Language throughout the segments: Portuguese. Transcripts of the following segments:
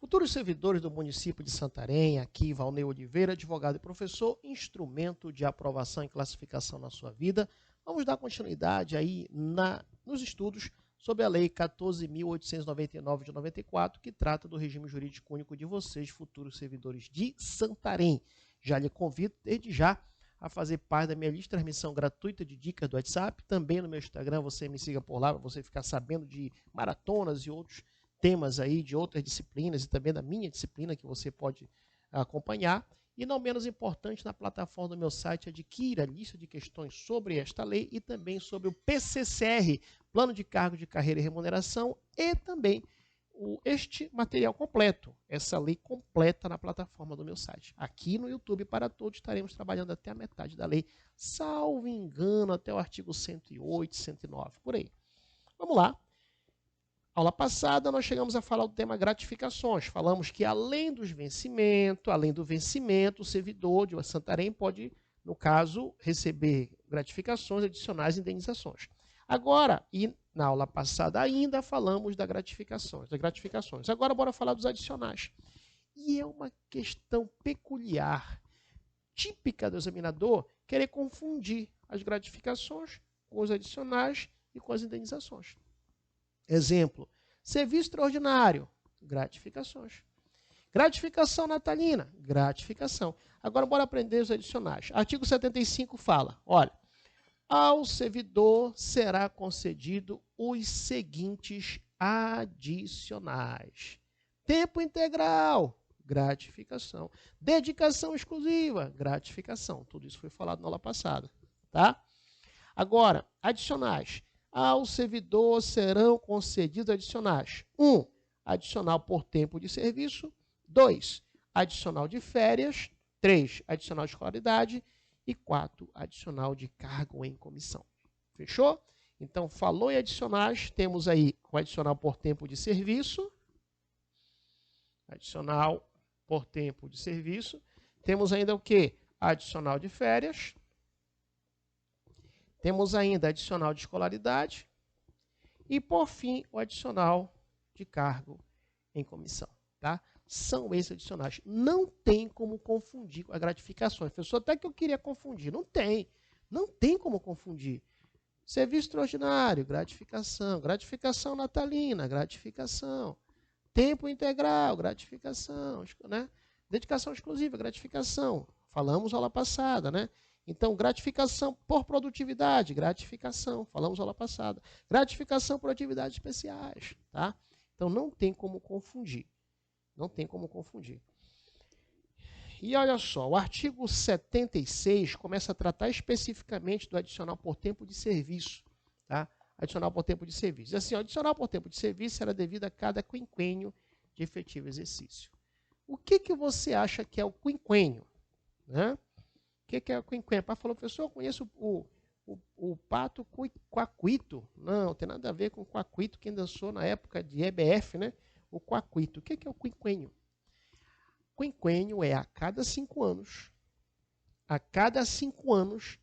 Futuros servidores do município de Santarém, aqui Valnei Oliveira, advogado e professor, instrumento de aprovação e classificação na sua vida. Vamos dar continuidade aí nos estudos sobre a Lei 14.899 de 94, que trata do regime jurídico único de vocês, futuros servidores de Santarém. Já lhe convido, desde já, a fazer parte da minha lista de transmissão gratuita de dicas do WhatsApp. Também no meu Instagram, você me siga por lá, para você ficar sabendo de maratonas e outros temas aí de outras disciplinas e também da minha disciplina que você pode acompanhar. E não menos importante, na plataforma do meu site, adquira a lista de questões sobre esta lei e também sobre o PCCR, Plano de Cargo de Carreira e Remuneração, e também este material completo, essa lei completa na plataforma do meu site. Aqui no YouTube para Todos estaremos trabalhando até a metade da lei, salvo engano, até o artigo 108, 109, por aí. Vamos lá. Aula passada, nós chegamos a falar do tema gratificações. Falamos que além do vencimento, o servidor de Santarém pode, no caso, receber gratificações adicionais e indenizações. Agora, e na aula passada ainda, falamos das gratificações. Agora, bora falar dos adicionais. E é uma questão peculiar, típica do examinador, querer confundir as gratificações com os adicionais e com as indenizações. Exemplo, serviço extraordinário, gratificações. Gratificação natalina, gratificação. Agora, bora aprender os adicionais. Artigo 75 fala, olha, ao servidor será concedido os seguintes adicionais. Tempo integral, gratificação. Dedicação exclusiva, gratificação. Tudo isso foi falado na aula passada, tá? Agora, adicionais. Ao servidor serão concedidos adicionais. 1. Adicional por tempo de serviço. 2. Adicional de férias. 3. Adicional de escolaridade. E 4. Adicional de cargo em comissão. Fechou? Então, falou em adicionais, temos aí o adicional por tempo de serviço. Adicional por tempo de serviço. Temos ainda o quê? Adicional de férias. Temos ainda adicional de escolaridade e, por fim, o adicional de cargo em comissão. Tá? São esses adicionais. Não tem como confundir com as gratificações. Professor, até que eu queria confundir. Não tem. Não tem como confundir. Serviço extraordinário, gratificação. Gratificação natalina, gratificação. Tempo integral, gratificação. Né? Dedicação exclusiva, gratificação. Falamos aula passada, né? Então, gratificação por produtividade, gratificação, falamos aula passada. Gratificação por atividades especiais, tá? Então, não tem como confundir. Não tem como confundir. E olha só, o artigo 76 começa a tratar especificamente do adicional por tempo de serviço, tá? Adicional por tempo de serviço. Assim, o adicional por tempo de serviço era devido a cada quinquênio de efetivo exercício. O que você acha que é o quinquênio, né? O que é o quinquênio? O pai falou, professor, eu conheço o pato quaquito. Não tem nada a ver com o quaquito, quem dançou na época de EBF, né? O quaquito. O que é o quinquênio? Quinquênio é a cada 5 anos. A cada 5 anos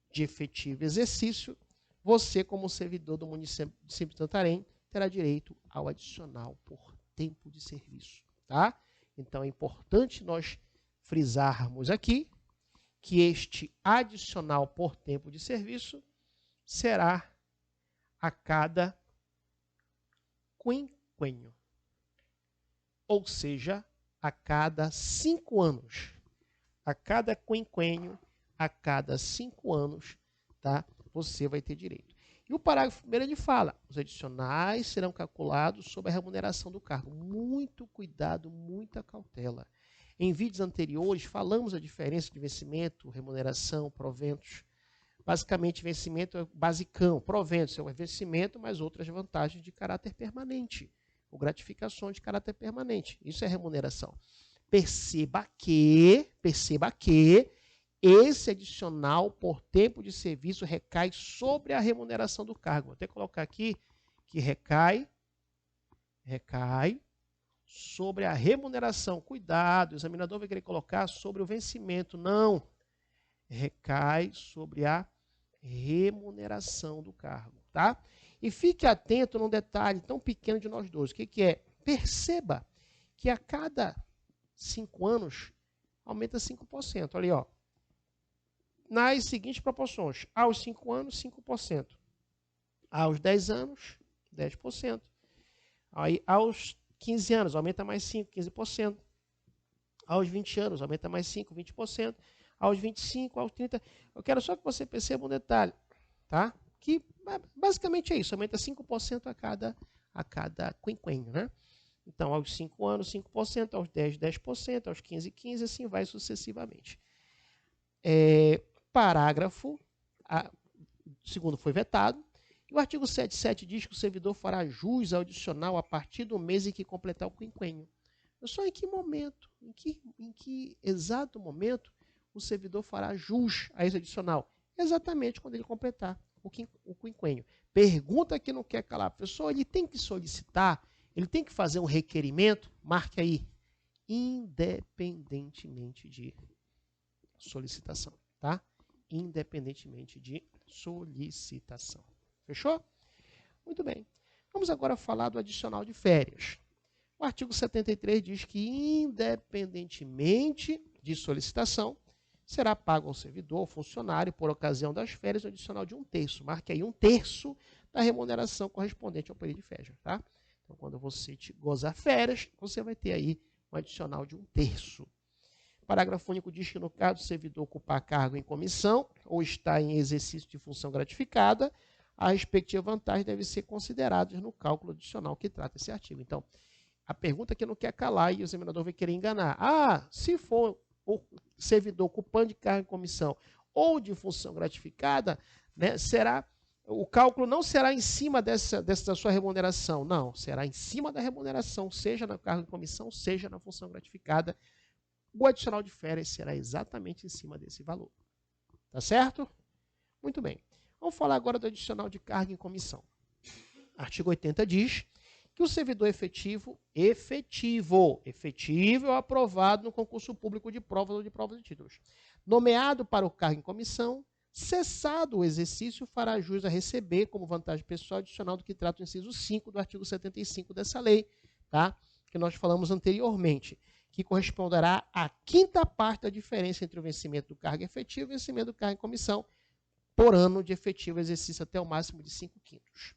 de efetivo exercício, você, como servidor do município de Santarém, terá direito ao adicional por tempo de serviço. Tá? Então, é importante nós frisarmos aqui que este adicional por tempo de serviço será a cada quinquênio. Ou seja, a cada 5 anos. A cada quinquênio, a cada 5 anos, tá? Você vai ter direito. E o parágrafo 1º ele fala, os adicionais serão calculados sobre a remuneração do cargo. Muito cuidado, muita cautela. Em vídeos anteriores, falamos a diferença de vencimento, remuneração, proventos. Basicamente, vencimento é basicão. Proventos é o vencimento, mas outras vantagens de caráter permanente. Ou gratificações de caráter permanente. Isso é remuneração. Perceba que esse adicional por tempo de serviço recai sobre a remuneração do cargo. Vou até colocar aqui que recai sobre a remuneração. Cuidado, o examinador vai querer colocar sobre o vencimento. Não. Recai sobre a remuneração do cargo, tá? E fique atento num detalhe tão pequeno de nós dois. O que é? Perceba que a cada 5 anos aumenta 5%. Ali, ó. Nas seguintes proporções. Aos 5 anos, 5%. Aos 10 anos, 10%. Aí, aos 15 anos, aumenta mais 5, 15%. Aos 20 anos, aumenta mais 5, 20%. Aos 25, aos 30. Eu quero só que você perceba um detalhe, tá? Que basicamente é isso, aumenta 5% a cada quinquênio, né? Então, aos 5 anos, 5%, aos 10, 10%, aos 15, 15%, assim vai sucessivamente. Parágrafo, segundo foi vetado, e o artigo 77 diz que o servidor fará jus ao adicional a partir do mês em que completar o quinquênio. Só em que momento, em que exato momento o servidor fará jus a esse adicional? Exatamente quando ele completar o quinquênio. Pergunta que não quer calar, professor, ele tem que solicitar, ele tem que fazer um requerimento, marque aí, independentemente de solicitação, tá? Independentemente de solicitação. Fechou? Muito bem. Vamos agora falar do adicional de férias. O artigo 73 diz que, independentemente de solicitação, será pago ao servidor ou funcionário, por ocasião das férias, o adicional de 1/3. Marque aí 1/3 da remuneração correspondente ao período de férias. Tá? Então, quando você gozar férias, você vai ter aí um adicional de 1/3. Parágrafo único diz que, no caso do servidor ocupar cargo em comissão ou estar em exercício de função gratificada, a respectiva vantagem deve ser considerada no cálculo adicional que trata esse artigo. Então, a pergunta que não quer calar e o examinador vai querer enganar. Se for o servidor ocupando de cargo em comissão ou de função gratificada, né, o cálculo não será em cima dessa sua remuneração. Não, será em cima da remuneração, seja no cargo em comissão, seja na função gratificada. O adicional de férias será exatamente em cima desse valor. Tá certo? Muito bem. Vamos falar agora do adicional de cargo em comissão. Artigo 80 diz que o servidor efetivo é aprovado no concurso público de provas ou de provas de títulos, nomeado para o cargo em comissão, cessado o exercício, fará jus a receber como vantagem pessoal adicional do que trata o inciso 5 do artigo 75 dessa lei, tá? Que nós falamos anteriormente, que corresponderá à 5ª parte da diferença entre o vencimento do cargo efetivo e o vencimento do cargo em comissão por ano de efetivo exercício até o máximo de 5/5.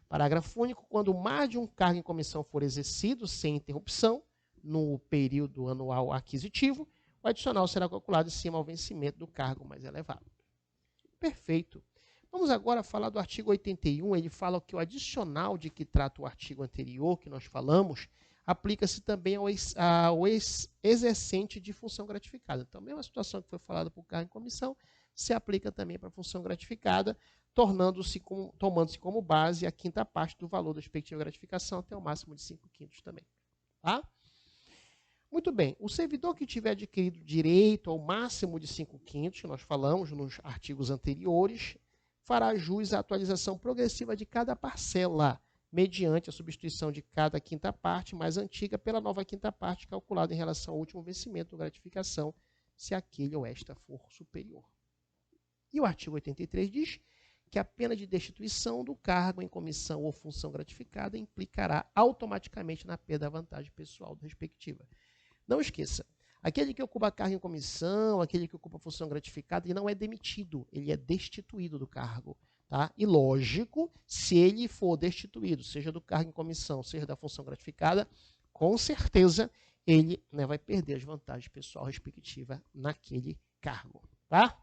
Parágrafo único, quando mais de um cargo em comissão for exercido sem interrupção no período anual aquisitivo, o adicional será calculado em cima ao vencimento do cargo mais elevado. Perfeito. Vamos agora falar do artigo 81. Ele fala que o adicional de que trata o artigo anterior, que nós falamos, aplica-se também ao exercente de função gratificada. Então, a mesma situação que foi falada para o cargo em comissão, se aplica também para a função gratificada, tomando-se como base a 5ª parte do valor da respectiva gratificação até o máximo de 5/5 também. Tá? Muito bem. O servidor que tiver adquirido direito ao máximo de 5/5, que nós falamos nos artigos anteriores, fará jus à atualização progressiva de cada parcela, mediante a substituição de cada 5ª parte mais antiga pela nova 5ª parte calculada em relação ao último vencimento da gratificação, se aquele ou esta for superior. E o artigo 83 diz que a pena de destituição do cargo em comissão ou função gratificada implicará automaticamente na perda da vantagem pessoal respectiva. Não esqueça, aquele que ocupa cargo em comissão, aquele que ocupa função gratificada, ele não é demitido, ele é destituído do cargo. Tá? E lógico, se ele for destituído, seja do cargo em comissão, seja da função gratificada, com certeza ele, né, vai perder as vantagens pessoal respectivas naquele cargo. Tá?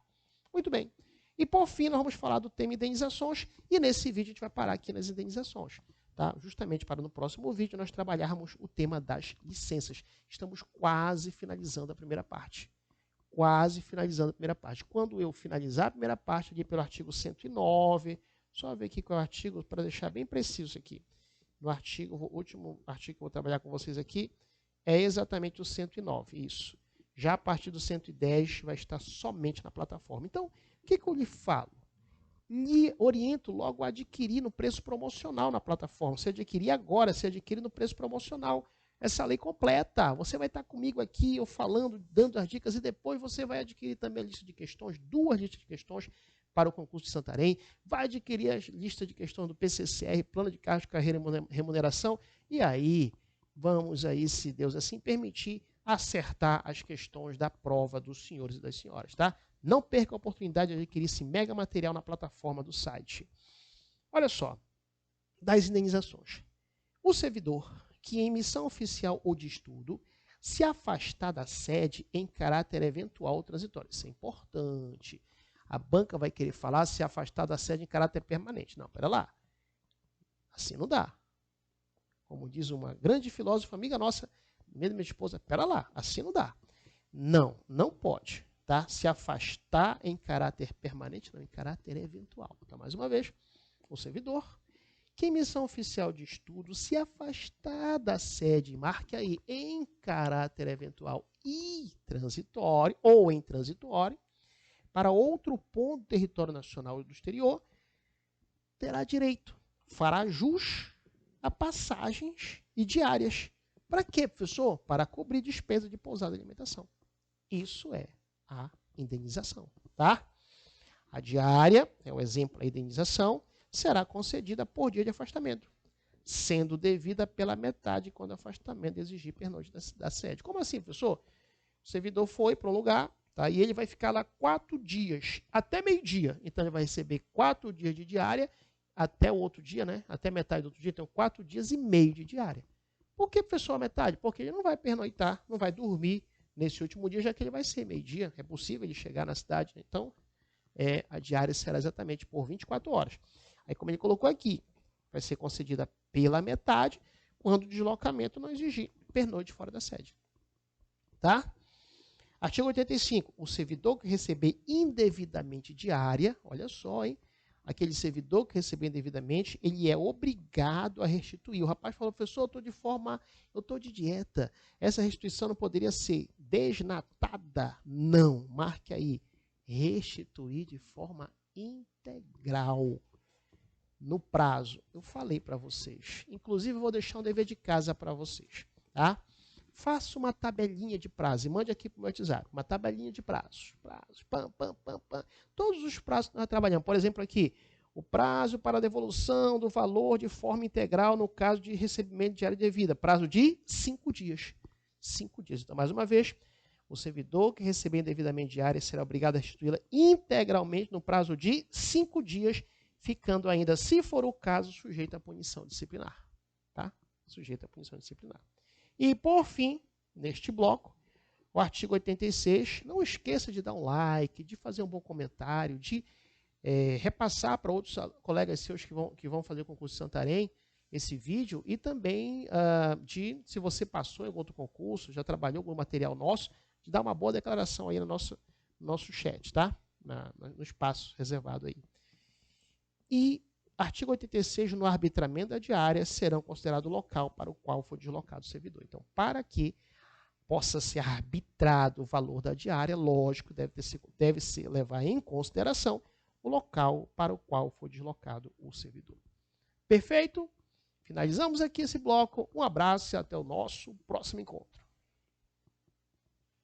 Muito bem. E por fim, nós vamos falar do tema indenizações, e nesse vídeo a gente vai parar aqui nas indenizações, tá? Justamente para no próximo vídeo nós trabalharmos o tema das licenças. Estamos quase finalizando a primeira parte. Quase finalizando a primeira parte. Quando eu finalizar a primeira parte, aqui pelo artigo 109, só ver aqui qual é o artigo, para deixar bem preciso aqui. No artigo, o último artigo que eu vou trabalhar com vocês aqui, é exatamente o 109, isso. Já a partir do 110 vai estar somente na plataforma. Então, o que eu lhe falo? Lhe oriento logo a adquirir no preço promocional na plataforma. Se adquirir agora, se adquirir no preço promocional, essa lei completa. Você vai estar comigo aqui, eu falando, dando as dicas, e depois você vai adquirir também a lista de questões, 2 listas de questões para o concurso de Santarém, vai adquirir a lista de questões do PCCR, Plano de Cargos, Carreira e Remuneração, e aí vamos aí, se Deus assim permitir, acertar as questões da prova dos senhores e das senhoras, tá? Não perca a oportunidade de adquirir esse mega material na plataforma do site. Olha só, das indenizações. O servidor que em missão oficial ou de estudo se afastar da sede em caráter eventual ou transitório. Isso é importante. A banca vai querer falar se afastar da sede em caráter permanente. Não, pera lá. Assim não dá. Como diz uma grande filósofa amiga nossa, minha esposa, pera lá, assim não dá. Não, não pode. Tá? Se afastar em caráter permanente, não, em caráter eventual. Então, mais uma vez, o servidor que em missão oficial de estudo se afastar da sede, marque aí, em caráter eventual e transitório, ou em transitório, para outro ponto do território nacional e do exterior, terá direito, fará jus a passagens e diárias. Para quê, professor? Para cobrir despesa de pousada e alimentação. Isso é a indenização, tá? A diária, é o exemplo da indenização, será concedida por dia de afastamento, sendo devida pela metade quando o afastamento exigir pernoite da sede. Como assim, professor? O servidor foi para um lugar, tá? E ele vai ficar lá 4 dias, até meio-dia. Então, ele vai receber 4 dias de diária, até o outro dia, né? Até metade do outro dia, então 4 dias e meio de diária. Por que, professor, a metade? Porque ele não vai pernoitar, não vai dormir nesse último dia, já que ele vai ser meio-dia. É possível ele chegar na cidade, né? Então, a diária será exatamente por 24 horas. Aí, como ele colocou aqui, vai ser concedida pela metade, quando o deslocamento não exigir pernoite fora da sede. Tá? Artigo 85. O servidor que receber indevidamente diária, olha só, hein? Aquele servidor que receber indevidamente, ele é obrigado a restituir. O rapaz falou, professor, eu estou de dieta. Essa restituição não poderia ser desnatada? Não, marque aí. Restituir de forma integral. No prazo, eu falei para vocês. Inclusive, eu vou deixar um dever de casa para vocês. Tá? Faça uma tabelinha de prazo e mande aqui para o meu WhatsApp. Uma tabelinha de prazos. Pam, pam, pam, pam. Todos os prazos que nós trabalhamos. Por exemplo, aqui, o prazo para a devolução do valor de forma integral no caso de recebimento de diária devida. Prazo de 5 dias. 5 dias. Então, mais uma vez, o servidor que receber indevidamente diária será obrigado a restituí-la integralmente no prazo de 5 dias, ficando ainda, se for o caso, sujeito à punição disciplinar. Tá? Sujeito à punição disciplinar. E, por fim, neste bloco, o artigo 86, não esqueça de dar um like, de fazer um bom comentário, de repassar para outros colegas seus que vão fazer o concurso de Santarém esse vídeo e também se você passou em algum outro concurso, já trabalhou com material nosso, de dar uma boa declaração aí no nosso chat, tá? No espaço reservado aí. E artigo 86, no arbitramento da diária, serão considerados o local para o qual foi deslocado o servidor. Então, para que possa ser arbitrado o valor da diária, lógico, deve ser levar em consideração o local para o qual foi deslocado o servidor. Perfeito? Finalizamos aqui esse bloco. Um abraço e até o nosso próximo encontro.